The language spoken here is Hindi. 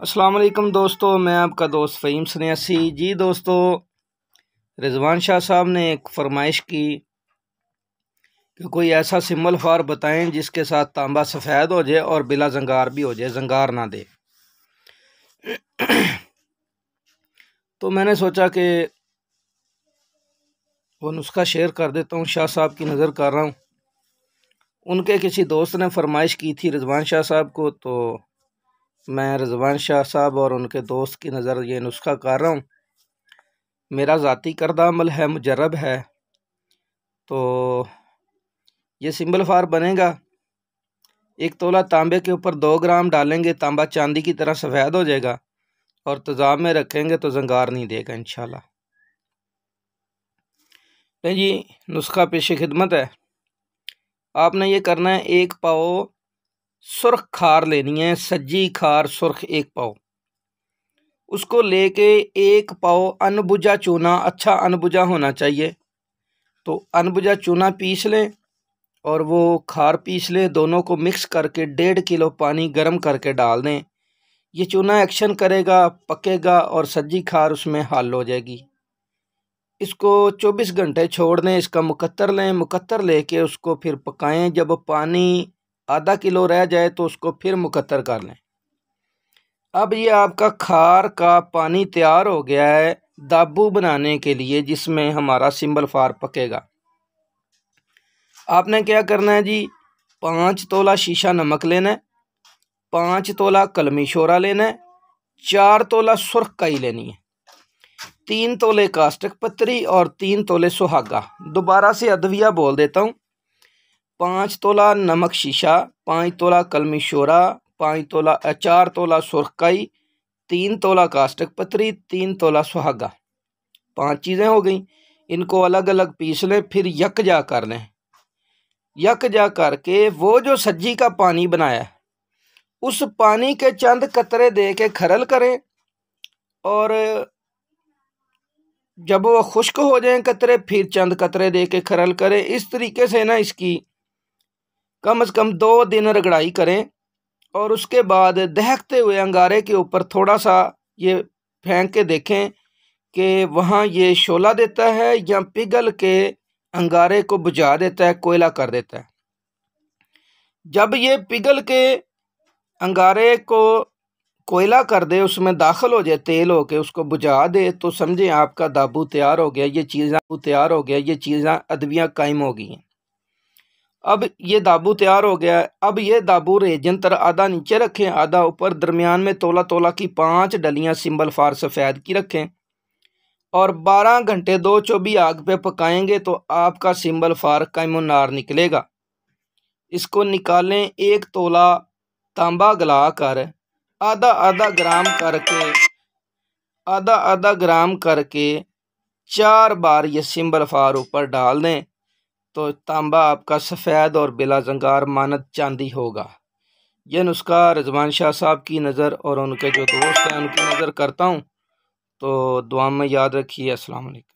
अस्सलाम वालेकुम दोस्तों, मैं आपका दोस्त फ़हीम सन्यासी जी। दोस्तों, रिजवान शाह साहब ने एक फरमाइश की कि कोई ऐसा सिंबल फार बताएं जिसके साथ तांबा सफ़ेद हो जाए और बिला जंगार भी हो जाए, जंगार ना दे। तो मैंने सोचा कि वो नुस्खा शेयर कर देता हूँ। शाह साहब की नज़र कर रहा हूँ। उनके किसी दोस्त ने फरमाइश की थी रिजवान शाह साहब को, तो मैं रिजवान शाह साहब और उनके दोस्त की नज़र ये नुस्खा कर रहा हूँ। मेरा ज़ाती करदा अमल है, मुजर्रब है। तो ये सिंबल फार बनेगा। 1 तोला तांबे के ऊपर 2 ग्राम डालेंगे, तांबा चांदी की तरह सफ़ेद हो जाएगा और तेज़ाब में रखेंगे तो जंगार नहीं देगा इंशाल्लाह। नहीं जी, नुस्खा पेश खिदमत है। आपने ये करना है, 1 पाव सुर्ख खार लेनी है, सज्जी खार सुर्ख 1 पाव। उसको लेके 1 पाव अनबुझा चूना, अच्छा अनबुझा होना चाहिए, तो अनबुझा चूना पीस लें और वो खार पीस लें। दोनों को मिक्स करके 1.5 किलो पानी गर्म करके डाल दें। ये चूना एक्शन करेगा, पकेगा और सज्जी खार उसमें हल हो जाएगी। इसको 24 घंटे छोड़ दें। इसका मुकत्तर लें, मुकत्तर लेके उसको फिर पकाएं। जब पानी आधा किलो रह जाए तो उसको फिर मुकत्तर कर लें। अब ये आपका खार का पानी तैयार हो गया है दाबू बनाने के लिए, जिसमें हमारा सिंबल फार पकेगा। आपने क्या करना है जी, 5 तोला शीशा नमक लेना है, 5 तोला कलमी शोरा लेना है, 4 तोला सुर्ख काई लेनी है, 3 तोले कास्टक पत्री और 3 तोले सुहागा। दोबारा से अदविया बोल देता हूँ। 5 तोला नमक शीशा, 5 तोला कलमी शोरा, 4 तोला सुर्ख काई, 3 तोला कास्टक पत्री, 3 तोला सुहागा। 5 चीज़ें हो गई। इनको अलग अलग पीस लें, फिर यकजा कर लें। यकजा करके वो जो सज्जी का पानी बनाया, उस पानी के चंद कतरे दे के खरल करें, और जब वो खुश्क हो जाए कतरे, फिर चंद कतरे दे के खरल करें। इस तरीके से ना इसकी कम से कम 2 दिन रगड़ाई करें, और उसके बाद दहकते हुए अंगारे के ऊपर थोड़ा सा ये फेंक के देखें कि वहाँ ये शोला देता है या पिघल के अंगारे को बुझा देता है, कोयला कर देता है। जब ये पिघल के अंगारे को कोयला कर दे, उसमें दाखिल हो जाए तेल हो के, उसको बुझा दे, तो समझें आपका दाबू तैयार हो गया। ये चीज़ें तैयार हो गया, ये चीज़ें अदवियाँ कायम हो गई हैं। अब ये दाबू तैयार हो गया है। अब ये दाबू रेजन तर आधा नीचे रखें, आधा ऊपर, दरमियान में तोला तोला की 5 डलियाँ सिंबल फार सफ़ेद की रखें, और 12 घंटे 2 चौबी आग पे पकाएंगे तो आपका सिंबल फार कायमुन्नार निकलेगा। इसको निकालें। 1 तोला तांबा गला कर आधा आधा ग्राम करके 4 बार ये सिंबल फार ऊपर डाल दें, तो तांबा आपका सफ़ेद और बिला जंगार मानद चांदी होगा। यह नुस्खा रिजवान शाह साहब की नज़र और उनके जो दोस्त हैं उनकी नज़र करता हूँ, तो दुआ में याद रखिए। अस्सलाम वालेकुम।